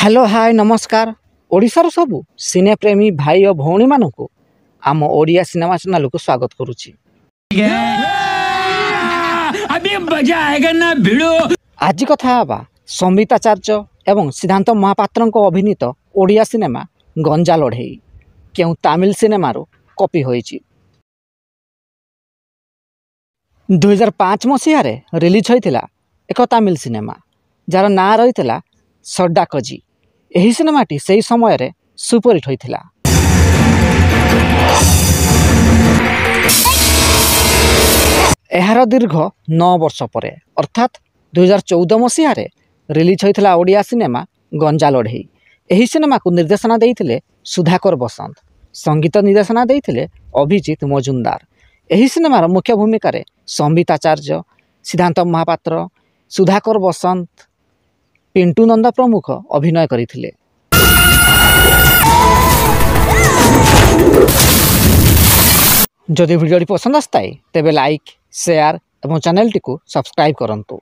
Hello hi नमस्कार ओडिशार सबु सिने प्रेमी भाई और भौणी मानू आम ओडिया सिनेमा चैनल को स्वागत करुच्ची। अभी मजा आएगा ना भिड़ो। आज कथा हवा संबित आचार्य एवं सिद्धांत महापात्र अभिनीत ओडिया सिनेमा गंजा लड़ई क्यों तमिल सिनेमार कॉपी होईची। 2005 मसीह रिलीज होता एक तमिल सिनेमा जार ना रही सड्डाकजी। यही सिनेमाटी से ही समय रे सुपरहिट होइथिला। एहार दीर्घ 9 वर्ष पर अर्थात 2014 मसीह रिलीज होता ओडिया सिनेमा गंजा लड़ई। यही सिनेमा को निर्देशना देइथिले सुधाकर बसंत, संगीत निर्देशना देइथिले अभिजीत मजुमदार। यही सिनेमार मुख्य भूमिका रे संबित आचार्य, सिद्धांत महापात्र, सुधाकर बसंत, पिंटू नंदा प्रमुख अभिनय करथिले। जदि वीडियो पसंद आए तेबे लाइक, शेयर और चैनल टी को सब्सक्राइब करंतु।